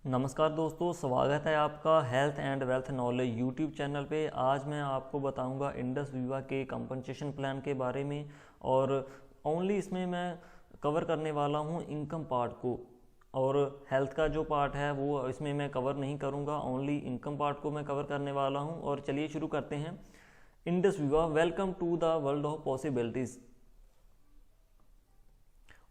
नमस्कार दोस्तों, स्वागत है आपका health and wealth knowledge YouTube channel पे। आज मैं आपको बताऊंगा इंडस वीवा के कंपनसेशन प्लान के बारे में। और ओनली इसमें मैं कवर करने वाला हूं इनकम पार्ट को, और हेल्थ का जो पार्ट है वो इसमें मैं कवर नहीं करूंगा। ओनली इनकम पार्ट को मैं कवर करने वाला हूं। और चलिए शुरू करते हैं। Indus Viva, welcome to the world of possibilities.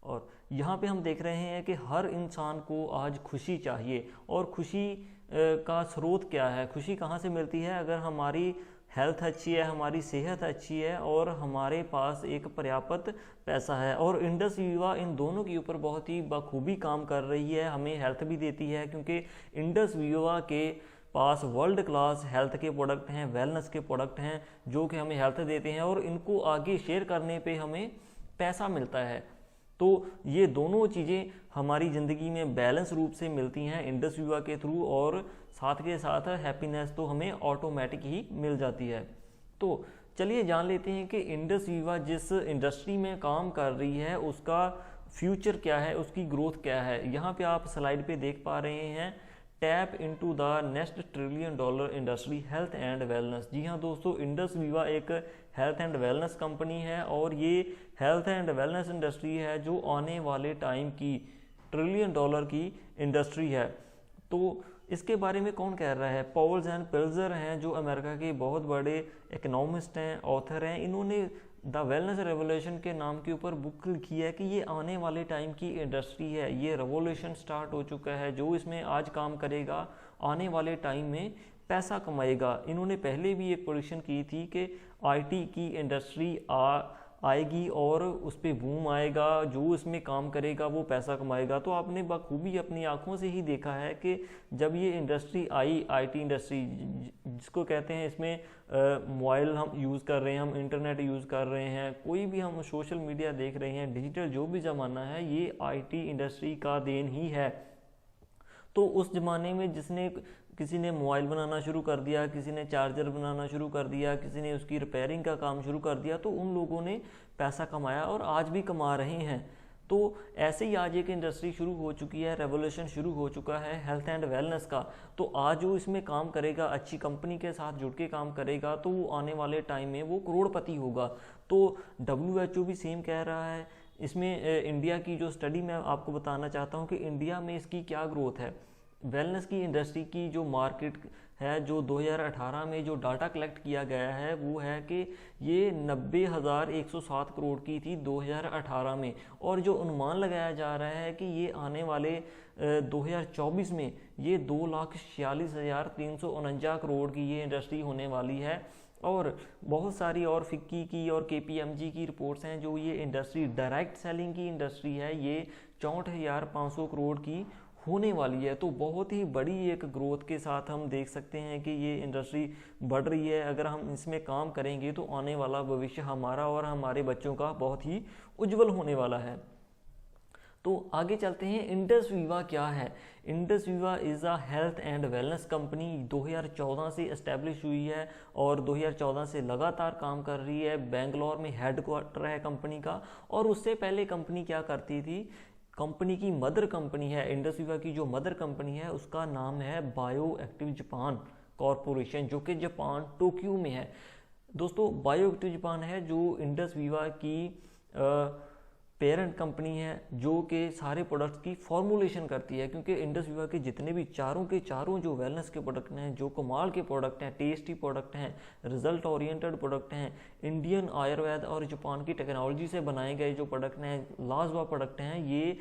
और यहाँ पे हम देख रहे हैं कि हर इंसान को आज खुशी चाहिए। और खुशी का स्रोत क्या है, खुशी कहाँ से मिलती है? अगर हमारी हेल्थ अच्छी है, हमारी सेहत अच्छी है और हमारे पास एक पर्याप्त पैसा है। और इंडस वीवा इन दोनों के ऊपर बहुत ही बखूबी काम कर रही है, हमें हेल्थ भी देती है, क्योंकि इंडस वीवा के पास वर्ल्ड क्लास हेल्थ के प्रोडक्ट हैं, वेलनेस के प्रोडक्ट हैं जो कि हमें हेल्थ देते हैं और इनको आगे शेयर करने पे हमें पैसा मिलता है। तो ये दोनों चीज़ें हमारी ज़िंदगी में बैलेंस रूप से मिलती हैं इंडस वीवा के थ्रू, और साथ के साथ हैप्पीनेस तो हमें ऑटोमेटिक ही मिल जाती है। तो चलिए जान लेते हैं कि इंडस वीवा जिस इंडस्ट्री में काम कर रही है उसका फ्यूचर क्या है, उसकी ग्रोथ क्या है। यहाँ पे आप स्लाइड पे देख पा रहे हैं, tap into the next trillion dollar industry health and wellness. जी हाँ दोस्तों, इंडस वीवा एक हेल्थ एंड वेलनेस कंपनी है और ये हेल्थ एंड वेलनेस इंडस्ट्री है जो आने वाले टाइम की ट्रिलियन डॉलर की इंडस्ट्री है। तो इसके बारे में कौन कह रहा है? पॉल्स एंड पिल्जर हैं जो अमेरिका के बहुत बड़े इकोनॉमिस्ट हैं, ऑथर हैं। इन्होंने द वेलनेस रेवोल्यूशन के नाम के ऊपर बुक लिखी है कि ये आने वाले टाइम की इंडस्ट्री है, ये रेवोल्यूशन स्टार्ट हो चुका है। जो इसमें आज काम करेगा आने वाले टाइम में पैसा कमाएगा। इन्होंने पहले भी एक प्रेडिक्शन की थी कि आईटी की इंडस्ट्री आएगी और उस पर बूम आएगा, जो इसमें काम करेगा वो पैसा कमाएगा। तो आपने बखूबी अपनी आंखों से ही देखा है कि जब ये इंडस्ट्री आई, आईटी इंडस्ट्री जिसको कहते हैं, इसमें मोबाइल हम यूज़ कर रहे हैं, हम इंटरनेट यूज़ कर रहे हैं, कोई भी हम सोशल मीडिया देख रहे हैं, डिजिटल जो भी ज़माना है ये आईटी इंडस्ट्री का देन ही है। तो उस ज़माने में किसी ने मोबाइल बनाना शुरू कर दिया, किसी ने चार्जर बनाना शुरू कर दिया, किसी ने उसकी रिपेयरिंग का काम शुरू कर दिया, तो उन लोगों ने पैसा कमाया और आज भी कमा रहे हैं। तो ऐसे ही आज एक इंडस्ट्री शुरू हो चुकी है, रेवोल्यूशन शुरू हो चुका है हेल्थ एंड वेलनेस का। तो आज जो इसमें काम करेगा, अच्छी कंपनी के साथ जुड़ के काम करेगा, तो वो आने वाले टाइम में वो करोड़पति होगा। तो WHO भी सेम कह रहा है। इसमें इंडिया की जो स्टडी मैं आपको बताना चाहता हूँ कि इंडिया में इसकी क्या ग्रोथ है। वेलनेस की इंडस्ट्री की जो मार्केट है, जो 2018 में जो डाटा कलेक्ट किया गया है वो है कि ये 90,107 करोड़ की थी 2018 में। और जो अनुमान लगाया जा रहा है कि ये आने वाले 2024 में ये 2,46,349 करोड़ की ये इंडस्ट्री होने वाली है। और बहुत सारी और फिक्की की और KPMG की रिपोर्ट्स हैं जो ये इंडस्ट्री डायरेक्ट सेलिंग की इंडस्ट्री है, ये 64,500 करोड़ की होने वाली है। तो बहुत ही बड़ी एक ग्रोथ के साथ हम देख सकते हैं कि ये इंडस्ट्री बढ़ रही है। अगर हम इसमें काम करेंगे तो आने वाला भविष्य हमारा और हमारे बच्चों का बहुत ही उज्जवल होने वाला है। तो आगे चलते हैं, इंडस वीवा क्या है। Indus Viva is a health and wellness company. 2014 से इस्टेब्लिश हुई है और 2014 से लगातार काम कर रही है। बेंगलोर में हेडक्वार्टर है कंपनी का। और उससे पहले कंपनी क्या करती थी, कंपनी की मदर कंपनी है, इंडस वीवा की जो मदर कंपनी है उसका नाम है बायो एक्टिव जापान कॉरपोरेशन, जो कि जापान टोक्यो में है। दोस्तों, बायो एक्टिव जापान है जो इंडस वीवा की पेरेंट कंपनी है, जो कि सारे प्रोडक्ट्स की फॉर्मुलेशन करती है। क्योंकि इंडस वीवा के जितने भी चारों के चारों जो वेलनेस के प्रोडक्ट हैं, जो कमाल के प्रोडक्ट हैं, टेस्टी प्रोडक्ट हैं, रिजल्ट ओरिएंटेड प्रोडक्ट हैं, इंडियन आयुर्वेद और जापान की टेक्नोलॉजी से बनाए गए जो प्रोडक्ट हैं, लाजवाब प्रोडक्ट हैं, ये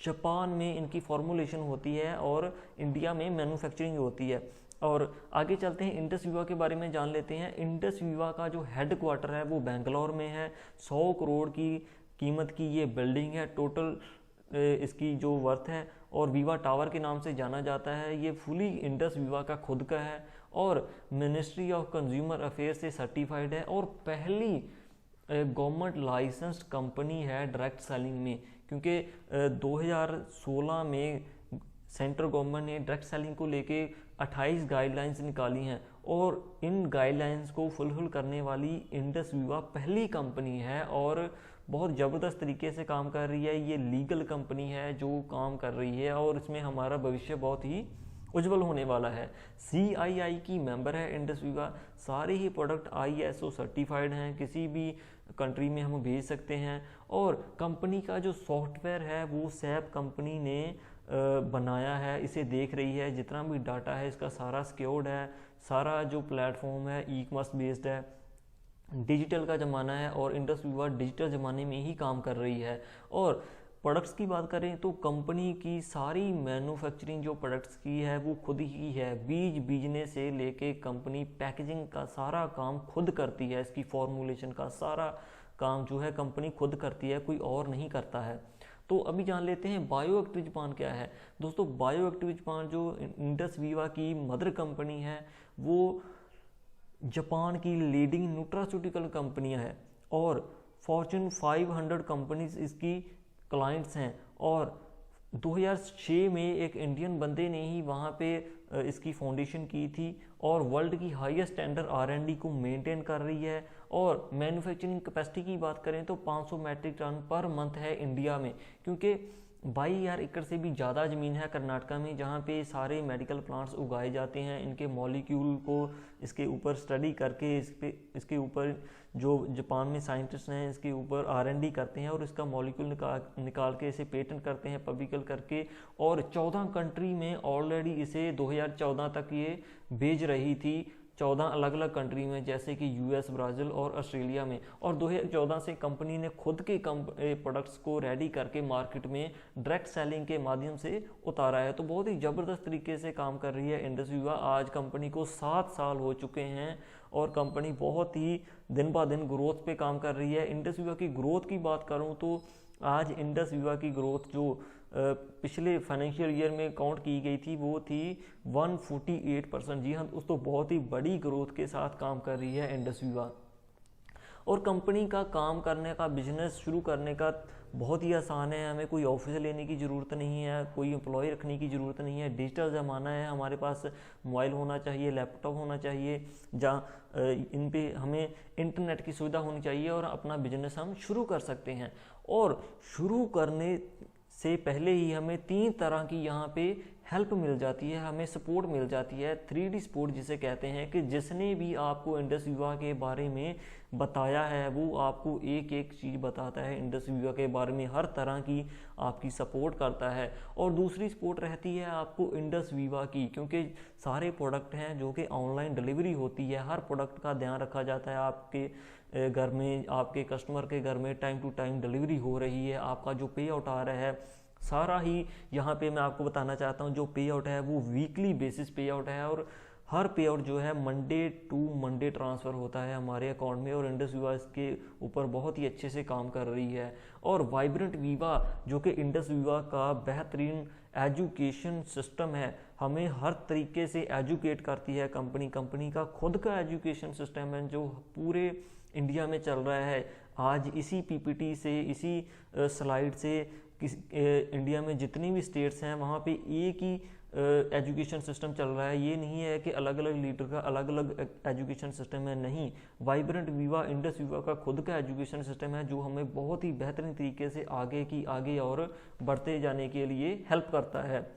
जापान में इनकी फॉर्मुलेशन होती है और इंडिया में मैन्युफैक्चरिंग होती है। और आगे चलते हैं, इंडस वीवा के बारे में जान लेते हैं। इंडस वीवा का जो हेड क्वार्टर है वो बेंगलोर में है। 100 करोड़ की कीमत की ये बिल्डिंग है, टोटल इसकी जो वर्थ है, और वीवा टावर के नाम से जाना जाता है। ये फुली इंडस वीवा का खुद का है और मिनिस्ट्री ऑफ कंज्यूमर अफेयर से सर्टिफाइड है और पहली गवर्नमेंट लाइसेंस्ड कंपनी है डायरेक्ट सेलिंग में। क्योंकि 2016 में सेंट्रल गवर्नमेंट ने डायरेक्ट सेलिंग को लेके 28 गाइडलाइंस निकाली हैं और इन गाइडलाइंस को फुलफिल करने वाली इंडस वीवा पहली कंपनी है। और बहुत ज़बरदस्त तरीके से काम कर रही है। ये लीगल कंपनी है जो काम कर रही है और इसमें हमारा भविष्य बहुत ही उज्जवल होने वाला है। CII की मेंबर है इंडस विवा। सारे ही प्रोडक्ट ISO सर्टिफाइड हैं, किसी भी कंट्री में हम भेज सकते हैं। और कंपनी का जो सॉफ्टवेयर है वो सैप कंपनी ने बनाया है, इसे देख रही है। जितना भी डाटा है इसका सारा सिक्योर्ड है। सारा जो प्लेटफॉर्म है ई-कॉमर्स बेस्ड है, डिजिटल का ज़माना है और इंडस विवा डिजिटल ज़माने में ही काम कर रही है। और प्रोडक्ट्स की बात करें तो कंपनी की सारी मैन्युफैक्चरिंग जो प्रोडक्ट्स की है वो खुद ही है। बीज बीजने से लेके कंपनी पैकेजिंग का सारा काम खुद करती है। इसकी फॉर्मुलेशन का सारा काम जो है कंपनी खुद करती है, कोई और नहीं करता है। तो अभी जान लेते हैं बायो एक्टिव जापान क्या है। दोस्तों बायो एक्टिव जापान जो इंडस विवा की मदर कंपनी है वो जापान की लीडिंग न्यूट्रास्यूटिकल कंपनियां है और फॉर्च्यून 500 कंपनीज इसकी क्लाइंट्स हैं। और 2006 में एक इंडियन बंदे ने ही वहाँ पे इसकी फाउंडेशन की थी और वर्ल्ड की हाईएस्ट स्टैंडर्ड R&D को मेंटेन कर रही है। और मैन्युफैक्चरिंग कैपेसिटी की बात करें तो 500 मैट्रिक टन पर मंथ है इंडिया में, क्योंकि 22,000 एकड़ से भी ज़्यादा ज़मीन है कर्नाटका में जहाँ पे सारे मेडिकल प्लांट्स उगाए जाते हैं। इनके मॉलिक्यूल को इसके ऊपर स्टडी करके इसके ऊपर जो जापान में साइंटिस्ट हैं इसके ऊपर R&D करते हैं और इसका मॉलिक्यूल निकाल के इसे पेटेंट करते हैं पब्लिकल करके। और 14 कंट्री में ऑलरेडी इसे 2014 तक ये भेज रही थी, 14 अलग अलग कंट्री में, जैसे कि US, ब्राज़ील और ऑस्ट्रेलिया में। और 2014 से कंपनी ने खुद के प्रोडक्ट्स को रेडी करके मार्केट में डायरेक्ट सेलिंग के माध्यम से उतारा है। तो बहुत ही ज़बरदस्त तरीके से काम कर रही है इंडस विवा। आज कंपनी को 7 साल हो चुके हैं और कंपनी बहुत ही दिन ब दिन ग्रोथ पे काम कर रही है। इंडस विवा की ग्रोथ की बात करूँ तो आज इंडस विवा की ग्रोथ जो पिछले फाइनेंशियल ईयर में काउंट की गई थी वो थी 148%। जी हाँ दोस्तों, बहुत ही बड़ी ग्रोथ के साथ काम कर रही है इंडस विवा। और कंपनी का काम करने का, बिजनेस शुरू करने का बहुत ही आसान है। हमें कोई ऑफिस लेने की ज़रूरत नहीं है, कोई एम्प्लॉय रखने की ज़रूरत नहीं है। डिजिटल ज़माना है, हमारे पास मोबाइल होना चाहिए, लैपटॉप होना चाहिए, जहाँ इन पे हमें इंटरनेट की सुविधा होनी चाहिए और अपना बिजनेस हम शुरू कर सकते हैं। और शुरू करने से पहले ही हमें 3 तरह की यहाँ पे हेल्प मिल जाती है, हमें सपोर्ट मिल जाती है। 3D सपोर्ट जिसे कहते हैं कि जिसने भी आपको इंडस विवा के बारे में बताया है वो आपको एक एक चीज़ बताता है इंडस विवा के बारे में, हर तरह की आपकी सपोर्ट करता है। और दूसरी सपोर्ट रहती है आपको इंडस विवा की, क्योंकि सारे प्रोडक्ट हैं जो कि ऑनलाइन डिलीवरी होती है। हर प्रोडक्ट का ध्यान रखा जाता है। आपके घर में, आपके कस्टमर के घर में टाइम टू टाइम डिलीवरी हो रही है। आपका जो पे आउट आ रहा है सारा ही यहाँ पे मैं आपको बताना चाहता हूँ, जो पे आउट है वो वीकली बेसिस पे आउट है और हर पे आउट जो है मंडे टू मंडे ट्रांसफ़र होता है हमारे अकाउंट में। और इंडस विवा इसके ऊपर बहुत ही अच्छे से काम कर रही है। और वाइब्रेंट विवा जो कि इंडस विवा का बेहतरीन एजुकेशन सिस्टम है, हमें हर तरीके से एजुकेट करती है कंपनी का खुद का एजुकेशन सिस्टम है जो पूरे इंडिया में चल रहा है। आज इसी PPT से, इसी स्लाइड से इंडिया में जितनी भी स्टेट्स हैं वहाँ पे एक ही एजुकेशन सिस्टम चल रहा है। ये नहीं है कि अलग अलग लीडर का अलग अलग एजुकेशन सिस्टम है, नहीं। वाइब्रेंट विवा, इंडस विवा का खुद का एजुकेशन सिस्टम है जो हमें बहुत ही बेहतरीन तरीके से आगे और बढ़ते जाने के लिए हेल्प करता है।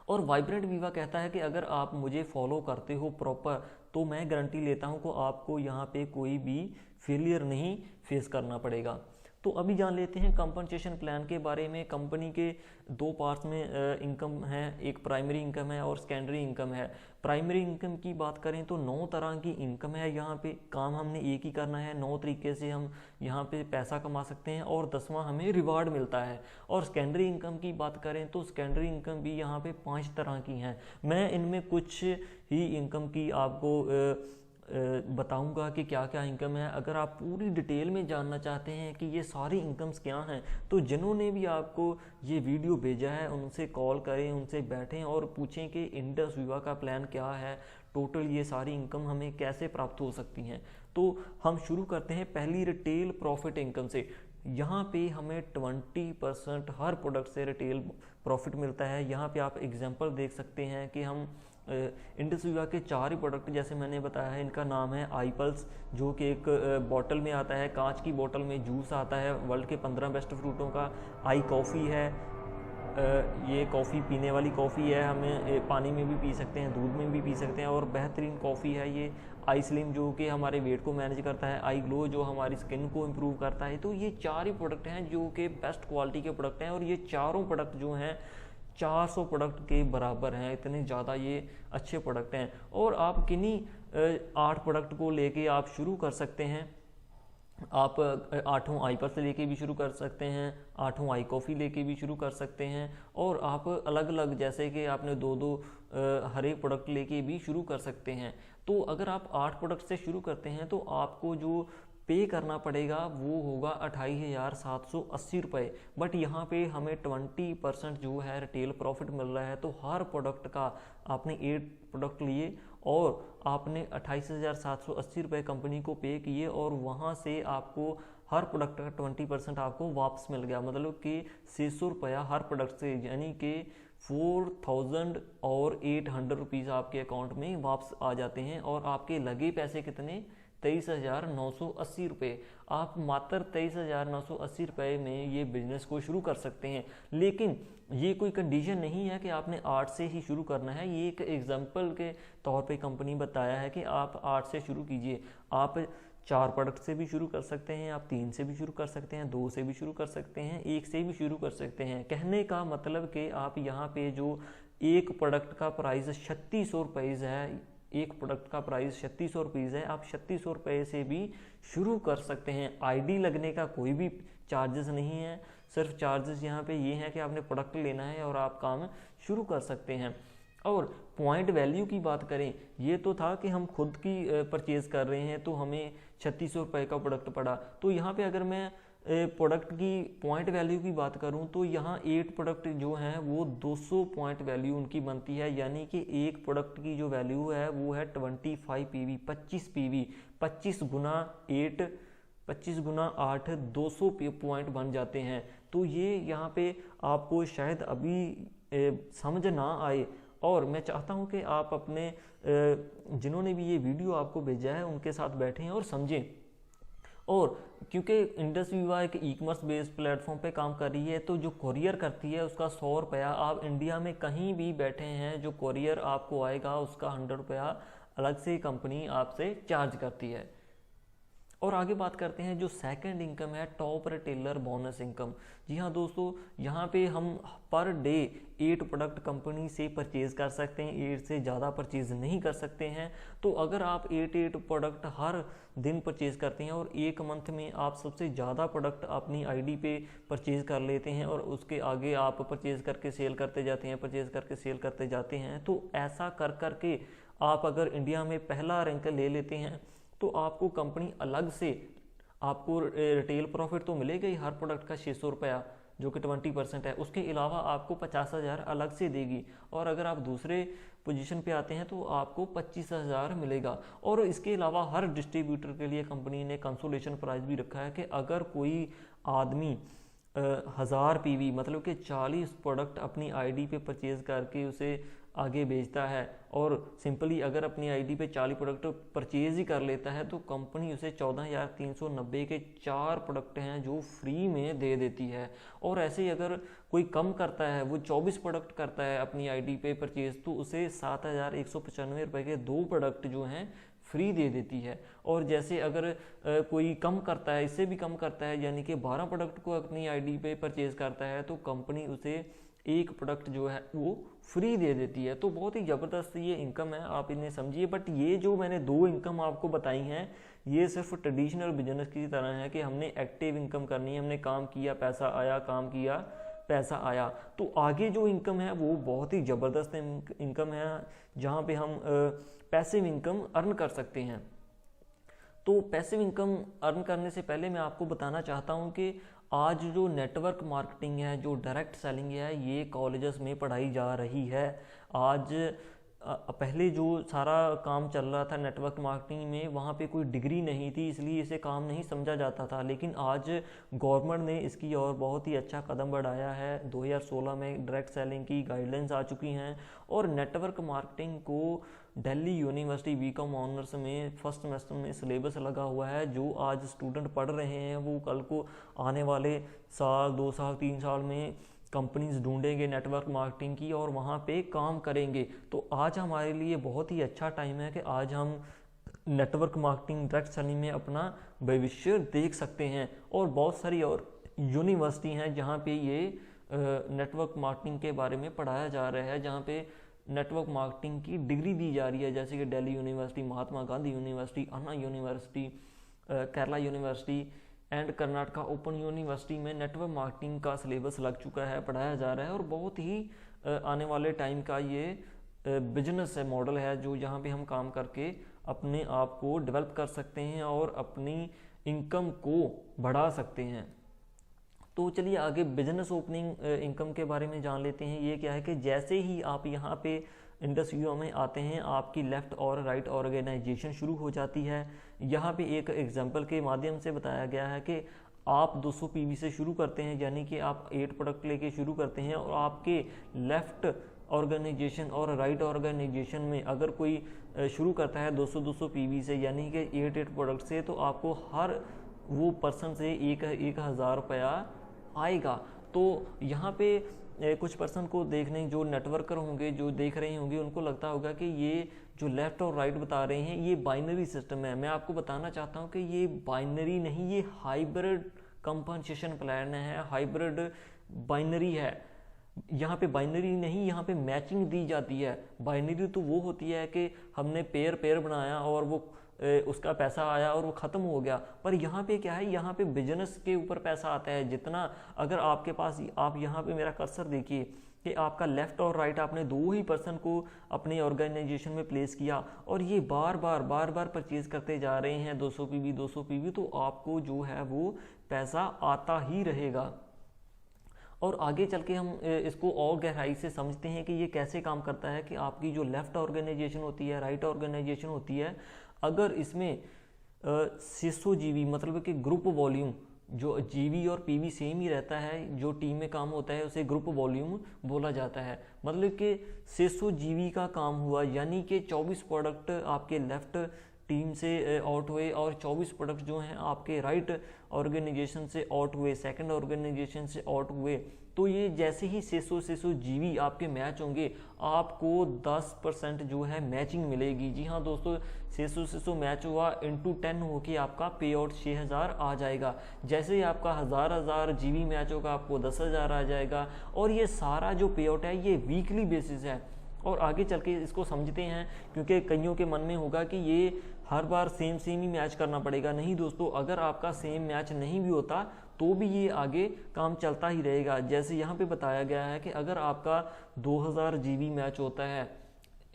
और वाइब्रेंट विवा कहता है कि अगर आप मुझे फॉलो करते हो प्रॉपर तो मैं गारंटी लेता हूं कि आपको यहाँ पे कोई भी फेलियर नहीं फेस करना पड़ेगा। तो अभी जान लेते हैं कंपनसेशन प्लान के बारे में। कंपनी के 2 पार्ट्स में इनकम है, एक प्राइमरी इनकम है और सेकेंडरी इनकम है। प्राइमरी इनकम की बात करें तो 9 तरह की इनकम है। यहाँ पे काम हमने एक ही करना है, 9 तरीके से हम यहाँ पे पैसा कमा सकते हैं और 10वां हमें रिवार्ड मिलता है। और सेकेंडरी इनकम की बात करें तो सेकेंडरी इनकम भी यहाँ पे 5 तरह की हैं। मैं इनमें कुछ ही इनकम की आपको बताऊंगा कि क्या क्या इनकम है। अगर आप पूरी डिटेल में जानना चाहते हैं कि ये सारी इनकम्स क्या हैं तो जिन्होंने भी आपको ये वीडियो भेजा है उनसे कॉल करें, उनसे बैठें और पूछें कि इंडस विवा का प्लान क्या है, टोटल ये सारी इनकम हमें कैसे प्राप्त हो सकती हैं। तो हम शुरू करते हैं पहली रिटेल प्रॉफिट इनकम से। यहाँ पे हमें 20% हर प्रोडक्ट से रिटेल प्रॉफिट मिलता है। यहाँ पे आप एग्जांपल देख सकते हैं कि हम इंडस विवा के 4 ही प्रोडक्ट जैसे मैंने बताया है, इनका नाम है आई पल्स, जो कि एक बॉटल में आता है, कांच की बॉटल में जूस आता है वर्ल्ड के 15 बेस्ट फ्रूटों का। आई कॉफ़ी है, ये कॉफ़ी पीने वाली कॉफ़ी है, हमें पानी में भी पी सकते हैं, दूध में भी पी सकते हैं, और बेहतरीन कॉफ़ी है ये। आई स्लिम जो कि हमारे वेट को मैनेज करता है, आई ग्लो जो हमारी स्किन को इम्प्रूव करता है। तो ये 4 ही प्रोडक्ट हैं जो कि बेस्ट क्वालिटी के प्रोडक्ट हैं, और ये चारों प्रोडक्ट जो हैं 400 प्रोडक्ट के बराबर हैं, इतने ज़्यादा ये अच्छे प्रोडक्ट हैं। और आप किन्हीं 8 प्रोडक्ट को लेके आप शुरू कर सकते हैं। आप 8 आई पर से लेके भी शुरू कर सकते हैं, 8 आई कॉफ़ी लेके भी शुरू कर सकते हैं, और आप अलग अलग जैसे कि आपने 2-2 हर एक प्रोडक्ट लेके भी शुरू कर सकते हैं। तो अगर आप 8 प्रोडक्ट से शुरू करते हैं तो आपको जो पे करना पड़ेगा वो होगा 28,780 रुपये। बट यहाँ पे हमें 20% जो है रिटेल प्रॉफिट मिल रहा है। तो हर प्रोडक्ट का आपने 8 प्रोडक्ट लिए और आपने 28,780 रुपये कंपनी को पे किए, और वहाँ से आपको हर प्रोडक्ट का 20% आपको वापस मिल गया, मतलब कि 600 रुपया हर प्रोडक्ट से, यानी कि 4,800 रुपीज़ आपके अकाउंट में वापस आ जाते हैं। और आपके लगे पैसे कितने? 23,980 रुपये। आप मात्र 23,980 रुपये में ये बिजनेस को शुरू कर सकते हैं। लेकिन ये कोई कंडीशन नहीं है कि आपने 8 से ही शुरू करना है। ये एक एग्जांपल के तौर पे कंपनी बताया है कि आप 8 से शुरू कीजिए। आप 4 प्रोडक्ट से भी शुरू कर सकते हैं, आप 3 से भी शुरू कर सकते हैं, 2 से भी शुरू कर सकते हैं, 1 से भी शुरू कर सकते हैं। कहने का मतलब कि आप यहाँ पे जो एक प्रोडक्ट का प्राइस 3600 रुपये है, एक प्रोडक्ट का प्राइस 3600 रुपीज़ है, आप 3600 रुपये से भी शुरू कर सकते हैं। आईडी लगने का कोई भी चार्जेस नहीं है, सिर्फ चार्जेस यहाँ पे ये हैं कि आपने प्रोडक्ट लेना है और आप काम शुरू कर सकते हैं। और पॉइंट वैल्यू की बात करें, ये तो था कि हम खुद की परचेज़ कर रहे हैं तो हमें 3600 रुपये का प्रोडक्ट पड़ा। तो यहाँ पे अगर मैं प्रोडक्ट की पॉइंट वैल्यू की बात करूं तो यहाँ 8 प्रोडक्ट जो हैं वो 200 पॉइंट वैल्यू उनकी बनती है, यानी कि एक प्रोडक्ट की जो वैल्यू है वो है 25 PV, 25 PV, 25 गुना 8, 25 गुना 8, 200 पॉइंट बन जाते हैं। तो ये यहाँ पे आपको शायद अभी समझ ना आए, और मैं चाहता हूँ कि आप अपने जिन्होंने भी ये वीडियो आपको भेजा है उनके साथ बैठें और समझें। और क्योंकि इंडस विवा एक ई कॉमर्स बेस्ड प्लेटफॉर्म पे काम कर रही है, तो जो कोरियर करती है उसका 100 रुपया, आप इंडिया में कहीं भी बैठे हैं जो कोरियर आपको आएगा उसका 100 रुपया अलग से कंपनी आपसे चार्ज करती है। और आगे बात करते हैं जो सेकंड इनकम है, टॉप रिटेलर बोनस इनकम। जी हाँ दोस्तों, यहाँ पे हम पर डे 8 प्रोडक्ट कंपनी से परचेज़ कर सकते हैं, 8 से ज़्यादा परचेज़ नहीं कर सकते हैं। तो अगर आप 8 प्रोडक्ट हर दिन परचेज़ करते हैं और एक मंथ में आप सबसे ज़्यादा प्रोडक्ट अपनी आईडी पे परचेज़ कर लेते हैं और उसके आगे आप परचेज़ करके सेल करते जाते हैं, परचेज़ करके सेल करते जाते हैं, तो ऐसा कर करके आप अगर इंडिया में पहला रैंक ले लेते हैं तो आपको कंपनी अलग से आपको रिटेल प्रॉफिट तो मिलेगा ही हर प्रोडक्ट का 600 रुपया, जो कि 20% है। उसके अलावा आपको 50,000 अलग से देगी, और अगर आप दूसरे पोजीशन पे आते हैं तो आपको 25,000 मिलेगा। और इसके अलावा हर डिस्ट्रीब्यूटर के लिए कंपनी ने कंसोलेशन प्राइस भी रखा है कि अगर कोई आदमी 1000 PV मतलब कि 40 प्रोडक्ट अपनी आईडी पे परचेज़ करके उसे आगे बेचता है, और सिंपली अगर अपनी आईडी पे 40 प्रोडक्ट परचेज ही कर लेता है तो कंपनी उसे 14,390 के 4 प्रोडक्ट हैं जो फ्री में दे देती है। और ऐसे ही अगर कोई कम करता है, वो 24 प्रोडक्ट करता है अपनी आईडी पे परचेज, तो उसे 7,195 रुपये के 2 प्रोडक्ट जो हैं फ्री दे देती है। और जैसे अगर कोई कम करता है, इससे भी कम करता है, यानी कि 12 प्रोडक्ट को अपनी आईडी पे परचेज करता है, तो कंपनी उसे एक प्रोडक्ट जो है वो फ्री दे देती है। तो बहुत ही ज़बरदस्त ये इनकम है, आप इन्हें समझिए। बट ये जो मैंने 2 इनकम आपको बताई हैं, ये सिर्फ ट्रेडिशनल बिजनेस की तरह है कि हमने एक्टिव इनकम करनी है, हमने काम किया पैसा आया, काम किया पैसा आया। तो आगे जो इनकम है वो बहुत ही ज़बरदस्त इनकम है, जहाँ पे हम पैसिव इनकम अर्न कर सकते हैं। तो पैसिव इनकम अर्न करने से पहले मैं आपको बताना चाहता हूँ कि आज जो नेटवर्क मार्केटिंग है, जो डायरेक्ट सेलिंग है, ये कॉलेजेस में पढ़ाई जा रही है। आज पहले जो सारा काम चल रहा था नेटवर्क मार्केटिंग में, वहाँ पे कोई डिग्री नहीं थी, इसलिए इसे काम नहीं समझा जाता था। लेकिन आज गवर्नमेंट ने इसकी और बहुत ही अच्छा कदम बढ़ाया है। 2016 में डायरेक्ट सेलिंग की गाइडलाइंस आ चुकी हैं और नेटवर्क मार्केटिंग को दिल्ली यूनिवर्सिटी बीकॉम ऑनर्स में फर्स्ट सेमेस्टर में सिलेबस लगा हुआ है। जो आज स्टूडेंट पढ़ रहे हैं वो कल को आने वाले साल, 2 साल, 3 साल में कंपनीज ढूंढेंगे नेटवर्क मार्केटिंग की और वहाँ पे काम करेंगे। तो आज हमारे लिए बहुत ही अच्छा टाइम है कि आज हम नेटवर्क मार्केटिंग डायरेक्ट सेलिंग में अपना भविष्य देख सकते हैं। और बहुत सारी और यूनिवर्सिटी हैं जहाँ पे ये नेटवर्क मार्केटिंग के बारे में पढ़ाया जा रहा है, जहाँ पे नेटवर्क मार्केटिंग की डिग्री दी जा रही है, जैसे कि Delhi university, Mahatma Gandhi university, Anna university, Kerala university and Karnataka open university में नेटवर्क मार्केटिंग का सिलेबस लग चुका है, पढ़ाया जा रहा है। और बहुत ही आने वाले टाइम का ये बिजनेस है, मॉडल है, जो यहाँ पे हम काम करके अपने आप को डेवलप कर सकते हैं और अपनी इनकम को बढ़ा सकते हैं। तो चलिए आगे बिजनेस ओपनिंग इनकम के बारे में जान लेते हैं। ये क्या है कि जैसे ही आप यहाँ पे इंडस्ट्रियों में आते हैं, आपकी लेफ़्ट और राइट ऑर्गेनाइजेशन शुरू हो जाती है। यहाँ पे एक एग्जांपल के माध्यम से बताया गया है कि आप 200 पीवी से शुरू करते हैं, यानी कि आप 8 प्रोडक्ट लेके शुरू करते हैं, और आपके लेफ़्ट ऑर्गेनाइजेशन और राइट ऑर्गेनाइजेशन में अगर कोई शुरू करता है 200 पीवी से, यानी कि 8 प्रोडक्ट से, तो आपको हर वो पर्सन से 1,000 रुपया आएगा। तो यहाँ पे कुछ पर्सन को देखने, जो नेटवर्कर होंगे, जो देख रहे होंगे, उनको लगता होगा कि ये जो लेफ़्ट और राइट बता रहे हैं ये बाइनरी सिस्टम है। मैं आपको बताना चाहता हूँ कि ये बाइनरी नहीं, ये हाइब्रिड कंपनसेशन प्लान है, हाइब्रिड बाइनरी है। यहाँ पे बाइनरी नहीं, यहाँ पे मैचिंग दी जाती है। बाइनरी तो वो होती है कि हमने पेयर बनाया और वो उसका पैसा आया और वो ख़त्म हो गया। पर यहाँ पे क्या है, यहाँ पे बिजनेस के ऊपर पैसा आता है। जितना अगर आपके पास, आप यहाँ पे मेरा कर्सर देखिए कि आपका लेफ़्ट और राइट, आपने 2 ही पर्सन को अपने ऑर्गेनाइजेशन में प्लेस किया और ये बार बार परचेज करते जा रहे हैं 200 पीवी, तो आपको जो है वो पैसा आता ही रहेगा। और आगे चल के हम इसको और गहराई से समझते हैं कि ये कैसे काम करता है। कि आपकी जो लेफ़्ट ऑर्गेनाइजेशन होती है, राइट ऑर्गेनाइजेशन होती है, अगर इसमें 600 जीबी मतलब कि ग्रुप वॉल्यूम, जो जीबी और पीवी सेम ही रहता है, जो टीम में काम होता है उसे ग्रुप वॉल्यूम बोला जाता है। मतलब कि 600 जीबी का काम हुआ, यानी कि 24 प्रोडक्ट आपके लेफ़्ट टीम से आउट हुए और 24 प्रोडक्ट जो हैं आपके राइट ऑर्गेनाइजेशन से आउट हुए, सेकंड ऑर्गेनाइजेशन से आउट हुए। तो ये जैसे ही 600 जीबी आपके मैच होंगे, आपको 10% जो है मैचिंग मिलेगी। जी हाँ दोस्तों, 600 मैच हुआ इंटू 10 होके आपका पे आउट 6000 आ जाएगा। जैसे ही आपका 1000 जीबी मैच होगा, आपको 10,000 आ जाएगा। और ये सारा जो पे आउट है ये वीकली बेसिस है। और आगे चल के इसको समझते हैं, क्योंकि कईयों के मन में होगा कि ये हर बार सेम ही मैच करना पड़ेगा। नहीं दोस्तों, अगर आपका सेम मैच नहीं भी होता तो भी ये आगे काम चलता ही रहेगा। जैसे यहाँ पे बताया गया है कि अगर आपका 2000 जीबी मैच होता है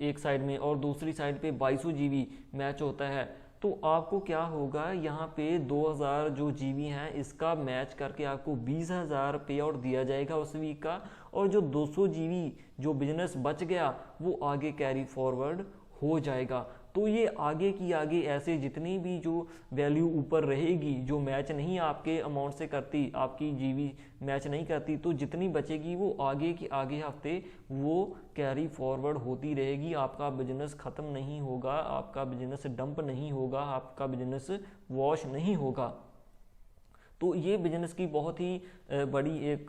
एक साइड में और दूसरी साइड पे 2200 जीबी मैच होता है, तो आपको क्या होगा, यहाँ पे 2000 जो जीबी हैं इसका मैच करके आपको 20,000 पे आउट दिया जाएगा उस वीक का। और जो 200 जीबी जो बिजनेस बच गया वो आगे कैरी फॉरवर्ड हो जाएगा। तो ये आगे की आगे ऐसे जितनी भी जो वैल्यू ऊपर रहेगी, जो मैच नहीं आपके अमाउंट से करती, आपकी जीबी मैच नहीं करती, तो जितनी बचेगी वो आगे की आगे हफ्ते वो कैरी फॉरवर्ड होती रहेगी। आपका बिजनेस ख़त्म नहीं होगा, आपका बिजनेस डंप नहीं होगा, आपका बिजनेस वॉश नहीं होगा। तो ये बिजनेस की बहुत ही बड़ी एक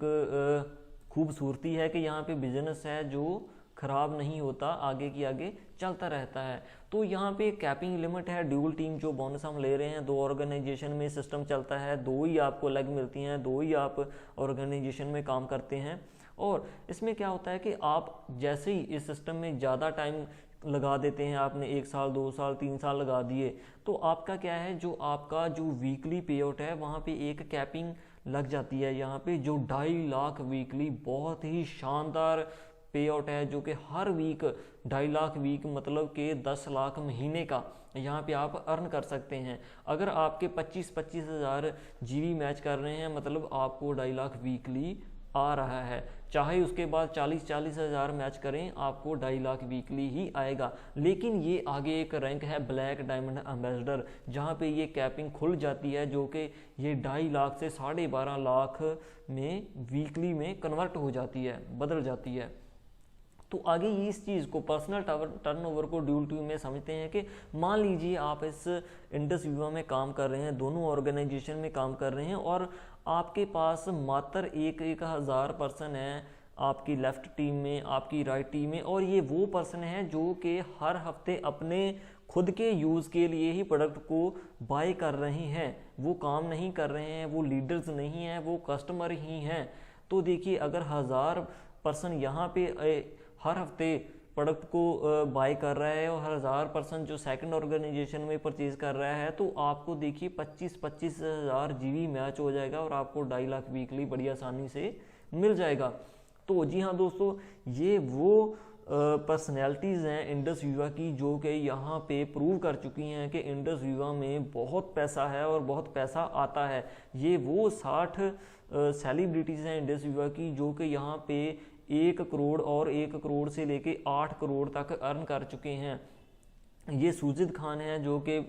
खूबसूरती है कि यहाँ पे बिजनेस है जो ख़राब नहीं होता, आगे की आगे चलता रहता है। तो यहाँ पे कैपिंग लिमिट है, ड्यूल टीम जो बोनस हम ले रहे हैं, 2 ऑर्गेनाइजेशन में सिस्टम चलता है, 2 ही आपको लेग मिलती हैं, 2 ही आप ऑर्गेनाइजेशन में काम करते हैं। और इसमें क्या होता है कि आप जैसे ही इस सिस्टम में ज़्यादा टाइम लगा देते हैं, आपने 1 साल 2 साल 3 साल लगा दिए, तो आपका क्या है, जो आपका जो वीकली पे आउट है वहाँ पे एक कैपिंग लग जाती है। यहाँ पे जो 2.5 लाख वीकली बहुत ही शानदार पे आउट है, जो कि हर वीक 2.5 लाख वीक मतलब कि 10 लाख महीने का यहाँ पे आप अर्न कर सकते हैं। अगर आपके 25,000 जीबी मैच कर रहे हैं, मतलब आपको 2.5 लाख वीकली आ रहा है। चाहे उसके बाद 40-40 हज़ार मैच करें, आपको 2.5 लाख वीकली ही आएगा। लेकिन ये आगे एक रैंक है ब्लैक डायमंड एम्बेसडर, जहाँ पे ये कैपिंग खुल जाती है, जो कि ये 2.5 लाख से 12.5 लाख में वीकली में कन्वर्ट हो जाती है, बदल जाती है। तो आगे इस चीज़ को पर्सनल टर्नओवर को ड्यूल टू में समझते हैं कि मान लीजिए आप इस इंडस विवा में काम कर रहे हैं, दोनों ऑर्गेनाइजेशन में काम कर रहे हैं, और आपके पास मात्र 1,000 पर्सन है आपकी लेफ्ट टीम में, आपकी राइट टीम में, और ये वो पर्सन हैं जो कि हर हफ्ते अपने खुद के यूज़ के लिए ही प्रोडक्ट को बाय कर रहे हैं। वो काम नहीं कर रहे हैं, वो लीडर्स नहीं हैं, वो कस्टमर ही हैं। तो देखिए, अगर 1000 पर्सन यहाँ पे हर हफ्ते प्रोडक्ट को बाय कर रहा है और 1000% जो सेकंड ऑर्गेनाइजेशन में परचेज कर रहा है, तो आपको देखिए 25-25 हज़ार जीबी मैच हो जाएगा और आपको 2.5 लाख वीकली बड़ी आसानी से मिल जाएगा। तो जी हाँ दोस्तों, ये वो पर्सनैलिटीज़ हैं इंडस विवा की, जो कि यहाँ पे प्रूव कर चुकी हैं कि इंडस विवा में बहुत पैसा है और बहुत पैसा आता है। ये वो 60 सेलिब्रिटीज़ हैं इंडस विवा की, जो कि यहाँ पे 1 करोड़ और 1 करोड़ से लेके 8 करोड़ तक अर्न कर चुके हैं। ये सुजित खान हैं, जो कि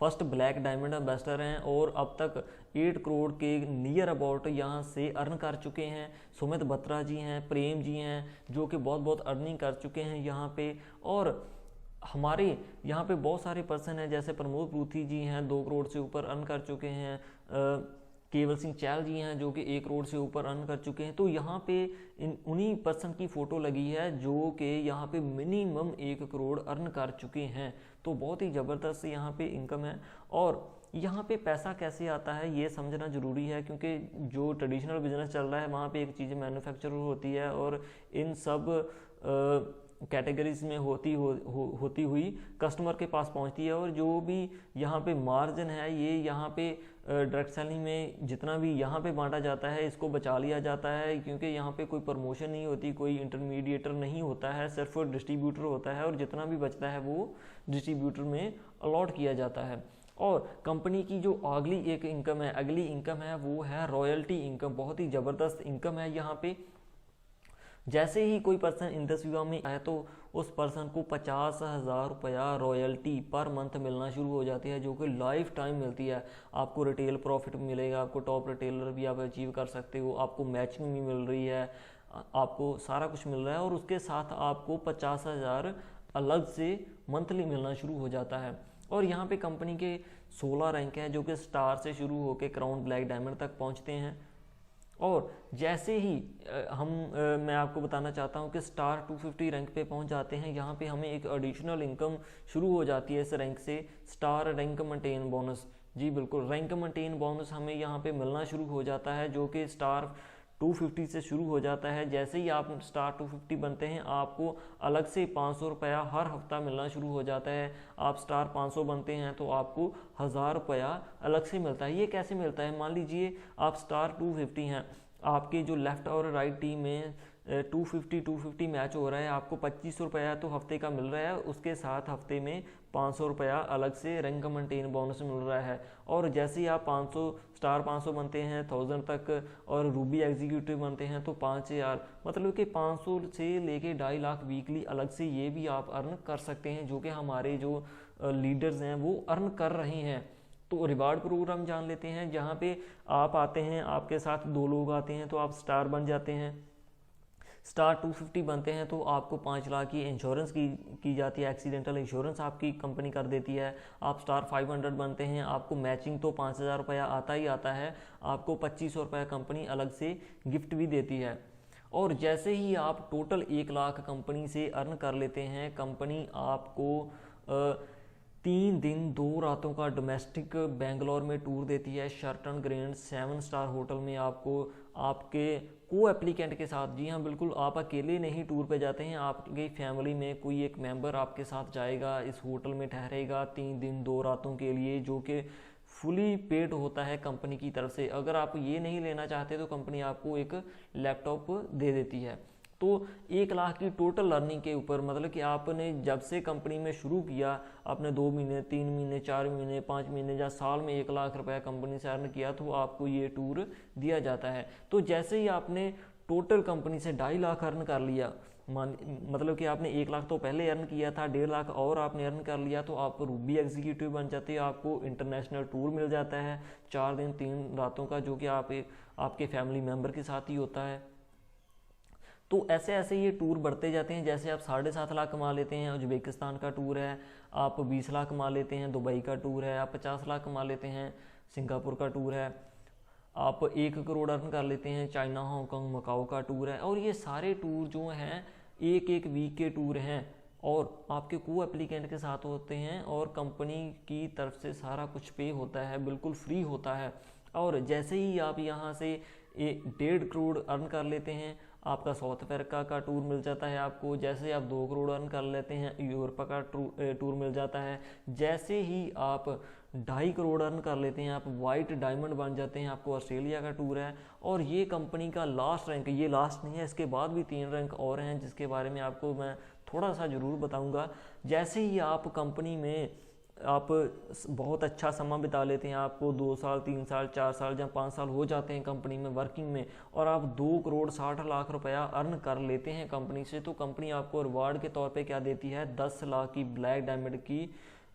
फर्स्ट ब्लैक डायमंड एम्बेसडर हैं और अब तक 8 करोड़ के नियर अबाउट यहाँ से अर्न कर चुके हैं। सुमित बत्रा जी हैं, प्रेम जी हैं, जो कि बहुत बहुत अर्निंग कर चुके हैं यहाँ पे। और हमारे यहाँ पे बहुत सारे पर्सन हैं, जैसे प्रमोद पृथ्वी जी हैं, 2 करोड़ से ऊपर अर्न कर चुके हैं। केवल सिंह चहल जी हैं, जो कि 1 करोड़ से ऊपर अर्न कर चुके हैं। तो यहाँ पे उन्हीं पर्सन की फ़ोटो लगी है जो कि यहाँ पे मिनिमम 1 करोड़ अर्न कर चुके हैं। तो बहुत ही ज़बरदस्त यहाँ पे इनकम है। और यहाँ पे पैसा कैसे आता है ये समझना ज़रूरी है, क्योंकि जो ट्रेडिशनल बिजनेस चल रहा है वहाँ पे एक चीज़ मैन्युफैक्चर होती है और इन सब कैटेगरीज में होती हुई कस्टमर के पास पहुंचती है। और जो भी यहाँ पे मार्जिन है, ये यहाँ पे डायरेक्ट सेलिंग में जितना भी यहाँ पे बांटा जाता है, इसको बचा लिया जाता है, क्योंकि यहाँ पे कोई प्रमोशन नहीं होती, कोई इंटरमीडिएटर नहीं होता है, सिर्फ डिस्ट्रीब्यूटर होता है, और जितना भी बचता है वो डिस्ट्रीब्यूटर में अलॉट किया जाता है। और कंपनी की जो अगली इनकम है वो है रॉयल्टी इनकम। बहुत ही ज़बरदस्त इनकम है यहाँ पे। जैसे ही कोई पर्सन इंडस विवा में आए तो उस पर्सन को 50,000 रुपया रॉयल्टी पर मंथ मिलना शुरू हो जाती है, जो कि लाइफ टाइम मिलती है। आपको रिटेल प्रॉफिट मिलेगा, आपको टॉप रिटेलर भी आप अचीव कर सकते हो, आपको मैचिंग भी मिल रही है, आपको सारा कुछ मिल रहा है, और उसके साथ आपको 50,000 अलग से मंथली मिलना शुरू हो जाता है। और यहाँ पे कंपनी के 16 रैंक हैं, जो कि स्टार से शुरू होकर क्राउन ब्लैक डायमंड तक पहुँचते हैं। और जैसे ही मैं आपको बताना चाहता हूं कि स्टार 250 रैंक पे पहुंच जाते हैं, यहाँ पे हमें एक एडिशनल इनकम शुरू हो जाती है इस रैंक से, स्टार रैंक मेंटेन बोनस। जी बिल्कुल, रैंक मेंटेन बोनस हमें यहाँ पे मिलना शुरू हो जाता है, जो कि स्टार 250 से शुरू हो जाता है। जैसे ही आप स्टार 250 बनते हैं, आपको अलग से 500 रुपया हर हफ्ता मिलना शुरू हो जाता है। आप स्टार 500 बनते हैं तो आपको 1000 रुपया अलग से मिलता है। ये कैसे मिलता है? मान लीजिए आप स्टार 250 हैं, आपके जो लेफ्ट और राइट टीम में 250 मैच हो रहा है, आपको 2500 रुपया तो हफ्ते का मिल रहा है, उसके साथ हफ्ते में 500 रुपया अलग से रैंक मेंटेन बोनस मिल रहा है। और जैसे ही आप 500 स्टार 500 बनते हैं 1000 तक, और रूबी एग्जीक्यूटिव बनते हैं तो 5000, मतलब कि 500 से लेके 2.5 लाख वीकली अलग से ये भी आप अर्न कर सकते हैं, जो कि हमारे जो लीडर्स हैं वो अर्न कर रहे हैं। तो रिवार्ड प्रोग्राम जान लेते हैं, जहाँ पे आप आते हैं, आपके साथ 2 लोग आते हैं तो आप स्टार बन जाते हैं। स्टार 250 बनते हैं तो आपको 5 लाख की इंश्योरेंस की जाती है, एक्सीडेंटल इंश्योरेंस आपकी कंपनी कर देती है। आप स्टार 500 बनते हैं, आपको मैचिंग तो 5000 रुपया आता ही आता है, आपको 2500 रुपया कंपनी अलग से गिफ्ट भी देती है। और जैसे ही आप टोटल 1 लाख कंपनी से अर्न कर लेते हैं, कंपनी आपको 3 दिन 2 रातों का डोमेस्टिक बेंगलोर में टूर देती है, शर्टन ग्रैंड 7 स्टार होटल में आपको आपके को एप्लीकेंट के साथ। जी हाँ बिल्कुल, आप अकेले नहीं टूर पे जाते हैं, आपकी फैमिली में कोई एक मेंबर आपके साथ जाएगा, इस होटल में ठहरेगा 3 दिन 2 रातों के लिए, जो कि फुली पेड होता है कंपनी की तरफ से। अगर आप ये नहीं लेना चाहते तो कंपनी आपको एक लैपटॉप दे देती है। तो 1 लाख की टोटल अर्निंग के ऊपर, मतलब कि आपने जब से कंपनी में शुरू किया, आपने 2 महीने 3 महीने 4 महीने 5 महीने या साल में 1 लाख रुपया कंपनी से अर्न किया, तो आपको ये टूर दिया जाता है। तो जैसे ही आपने टोटल कंपनी से 2.5 लाख अर्न कर लिया, मतलब कि आपने 1 लाख तो पहले अर्न किया था, 1.5 लाख और आपने अर्न कर लिया, तो आप रूबी एग्जीक्यूटिव बन जाते हैं। आपको इंटरनेशनल टूर मिल जाता है 4 दिन 3 रातों का, जो कि आपके फैमिली मेम्बर के साथ ही होता है। तो ऐसे ऐसे ये टूर बढ़ते जाते हैं। जैसे आप 7.5 लाख कमा लेते हैं, उज्बेकिस्तान का टूर है, आप 20 लाख कमा लेते हैं, दुबई का टूर है, आप 50 लाख कमा लेते हैं, सिंगापुर का टूर है, आप 1 करोड़ अर्न कर लेते हैं, चाइना, हांगकांग, मकाओ का टूर है। और ये सारे टूर जो हैं 1 वीक के टूर हैं और आपके को एप्लीकेंट के साथ होते हैं और कंपनी की तरफ से सारा कुछ पे होता है, बिल्कुल फ्री होता है। और जैसे ही आप यहाँ से 1.5 करोड़ अर्न कर लेते हैं, आपका साउथ अफ्रीका का टूर मिल जाता है आपको। जैसे आप 2 करोड़ अर्न कर लेते हैं, यूरोप का टूर मिल जाता है। जैसे ही आप 2.5 करोड़ अर्न कर लेते हैं, आप वाइट डायमंड बन जाते हैं, आपको ऑस्ट्रेलिया का टूर है। और ये कंपनी का लास्ट रैंक, ये लास्ट नहीं है, इसके बाद भी 3 रैंक और हैं जिसके बारे में आपको मैं थोड़ा सा ज़रूर बताऊंगा। जैसे ही आप कंपनी में आप बहुत अच्छा समय बिता लेते हैं, आपको 2 साल 3 साल 4 साल या 5 साल हो जाते हैं कंपनी में वर्किंग में, और आप 2 करोड़ 60 लाख रुपया अर्न कर लेते हैं कंपनी से, तो कंपनी आपको रिवार्ड के तौर पे क्या देती है, 10 लाख की ब्लैक डायमंड की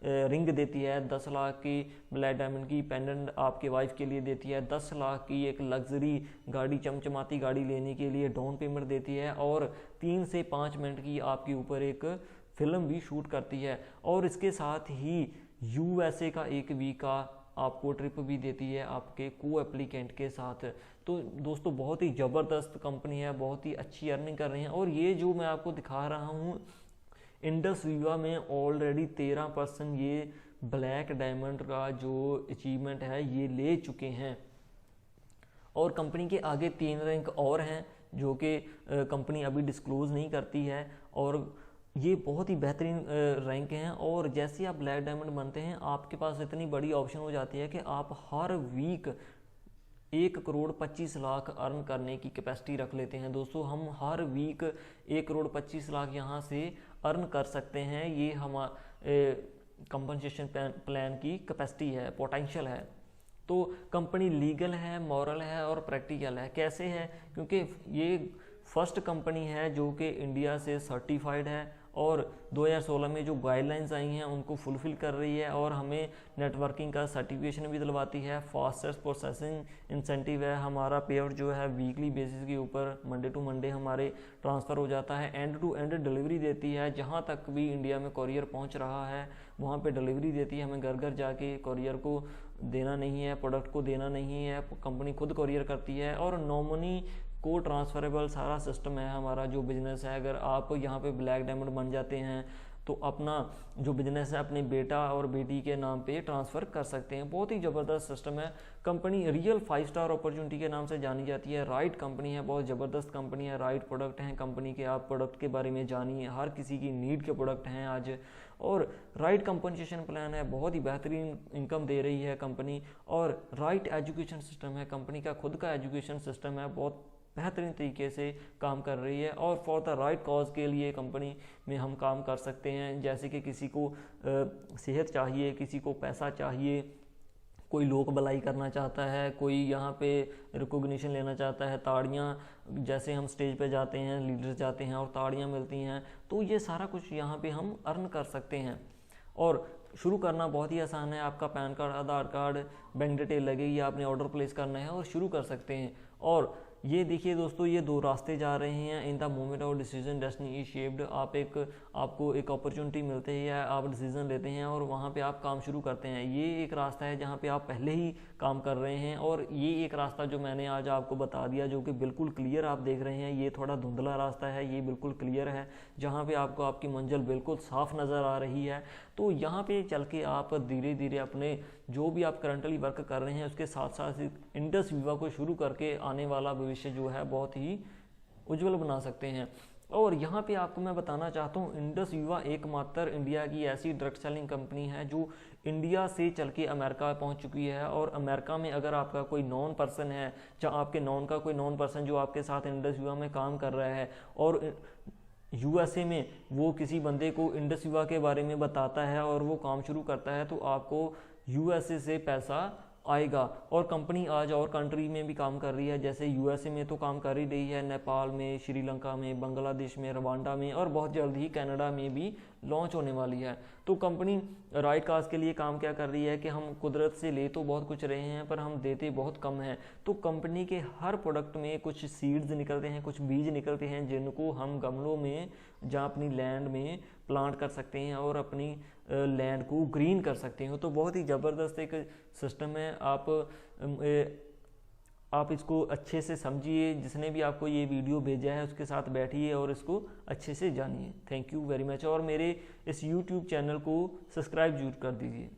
रिंग देती है, 10 लाख की ब्लैक डायमंड की पेंडेंट आपके वाइफ के लिए देती है, 10 लाख की एक लग्जरी गाड़ी, चमचमाती गाड़ी लेने के लिए डाउन पेमेंट देती है, और 3 से 5 मिनट की आपके ऊपर एक फिल्म भी शूट करती है। और इसके साथ ही USA का 1 वीक का आपको ट्रिप भी देती है आपके को एप्लीकेंट के साथ। तो दोस्तों बहुत ही ज़बरदस्त कंपनी है, बहुत ही अच्छी अर्निंग कर रहे हैं। और ये जो मैं आपको दिखा रहा हूँ, इंडस वीवा में ऑलरेडी 13% ये ब्लैक डायमंड का जो अचीवमेंट है ये ले चुके हैं। और कंपनी के आगे 3 रैंक और हैं जो कि कंपनी अभी डिस्क्लोज नहीं करती है, और ये बहुत ही बेहतरीन रैंक हैं। और जैसे आप ब्लैक डायमंड बनते हैं, आपके पास इतनी बड़ी ऑप्शन हो जाती है कि आप हर वीक 1 करोड़ 25 लाख अर्न करने की कैपेसिटी रख लेते हैं। दोस्तों हम हर वीक 1 करोड़ 25 लाख यहाँ से अर्न कर सकते हैं। ये हमारे कंपनसेशन प्लान की कैपेसिटी है, पोटेंशियल है। तो कंपनी लीगल है, मॉरल है और प्रैक्टिकल है। कैसे है? क्योंकि ये फर्स्ट कंपनी है जो कि इंडिया से सर्टिफाइड है और 2016 में जो गाइडलाइंस आई हैं उनको फुलफिल कर रही है, और हमें नेटवर्किंग का सर्टिफिकेशन भी दिलवाती है। फास्टेस्ट प्रोसेसिंग इंसेंटिव है, हमारा पे आउट जो है वीकली बेसिस के ऊपर मंडे टू मंडे हमारे ट्रांसफ़र हो जाता है। एंड टू एंड डिलीवरी देती है, जहाँ तक भी इंडिया में कोरियर पहुँच रहा है वहाँ पे डिलीवरी देती है। हमें घर घर जाके कोरियर को देना नहीं है, प्रोडक्ट को देना नहीं है, कंपनी खुद कोरियर करती है। और नॉमिनी को ट्रांसफरेबल सारा सिस्टम है हमारा जो बिजनेस है। अगर आप यहाँ पे ब्लैक डायमंड बन जाते हैं तो अपना जो बिजनेस है अपने बेटा और बेटी के नाम पे ट्रांसफ़र कर सकते हैं। बहुत ही ज़बरदस्त सिस्टम है। कंपनी रियल 5 स्टार अपॉर्चुनिटी के नाम से जानी जाती है। राइट कंपनी है, बहुत ज़बरदस्त कंपनी है, राइट प्रोडक्ट हैं कंपनी के। आप प्रोडक्ट के बारे में जानिए, हर किसी की नीड के प्रोडक्ट हैं आज। और राइट कंपनसेशन प्लान है, बहुत ही बेहतरीन इनकम दे रही है कंपनी। और राइट एजुकेशन सिस्टम है, कंपनी का खुद का एजुकेशन सिस्टम है, बहुत बेहतरीन तरीके से काम कर रही है। और फॉर द राइट कॉज के लिए कंपनी में हम काम कर सकते हैं। जैसे कि किसी को सेहत चाहिए, किसी को पैसा चाहिए, कोई लोक भलाई करना चाहता है, कोई यहाँ पे रिकॉग्निशन लेना चाहता है, ताड़ियाँ, जैसे हम स्टेज पे जाते हैं, लीडर्स जाते हैं और ताड़ियाँ मिलती हैं, तो ये सारा कुछ यहाँ पे हम अर्न कर सकते हैं। और शुरू करना बहुत ही आसान है। आपका पैन कार्ड, आधार कार्ड, बैंक डिटेल लगेगी, आपने ऑर्डर प्लेस करना है और शुरू कर सकते हैं। और ये देखिए दोस्तों, ये 2 रास्ते जा रहे हैं। In the moment of decision destiny is shaped. आपको एक अपॉर्चुनिटी मिलते ही है, आप डिसीजन लेते हैं और वहाँ पे आप काम शुरू करते हैं। ये एक रास्ता है जहाँ पे आप पहले ही काम कर रहे हैं, और ये एक रास्ता जो मैंने आज आपको बता दिया जो कि बिल्कुल क्लियर आप देख रहे हैं। ये थोड़ा धुंधला रास्ता है, ये बिल्कुल क्लियर है, जहाँ पे आपको आपकी मंजिल बिल्कुल साफ नज़र आ रही है। तो यहाँ पे चल के आप धीरे धीरे अपने जो भी आप करंटली वर्क कर रहे हैं उसके साथ साथ इंडस वीवा को शुरू करके आने वाला भविष्य जो है बहुत ही उज्जवल बना सकते हैं। और यहाँ पे आपको मैं बताना चाहता हूँ, इंडस वीवा एकमात्र इंडिया की ऐसी डायरेक्ट सेलिंग कंपनी है जो इंडिया से चल के अमेरिका पहुँच चुकी है। और अमेरिका में अगर आपका कोई नॉन पर्सन है, या आपके नॉन का कोई नॉन पर्सन जो आपके साथ इंडस वीवा में काम कर रहा है, और USA में वो किसी बंदे को इंडस वीवा के बारे में बताता है और वो काम शुरू करता है, तो आपको USA से पैसा आएगा। और कंपनी आज और कंट्री में भी काम कर रही है, जैसे यूएसए में तो काम कर ही रही है, नेपाल में, श्रीलंका में, बांग्लादेश में, रवांडा में, और बहुत जल्द ही कनाडा में भी लॉन्च होने वाली है। तो कंपनी राइट काज के लिए काम क्या कर रही है कि हम कुदरत से ले तो बहुत कुछ रहे हैं पर हम देते बहुत कम हैं। तो कंपनी के हर प्रोडक्ट में कुछ सीड्स निकलते हैं, कुछ बीज निकलते हैं, जिनको हम गमलों में जहाँ अपनी लैंड में प्लांट कर सकते हैं और अपनी लैंड को ग्रीन कर सकते हैं। तो बहुत ही ज़बरदस्त एक सिस्टम है। आप इसको अच्छे से समझिए, जिसने भी आपको ये वीडियो भेजा है उसके साथ बैठिए और इसको अच्छे से जानिए। Thank you very much. और मेरे इस यूट्यूब चैनल को सब्सक्राइब जरूर कर दीजिए।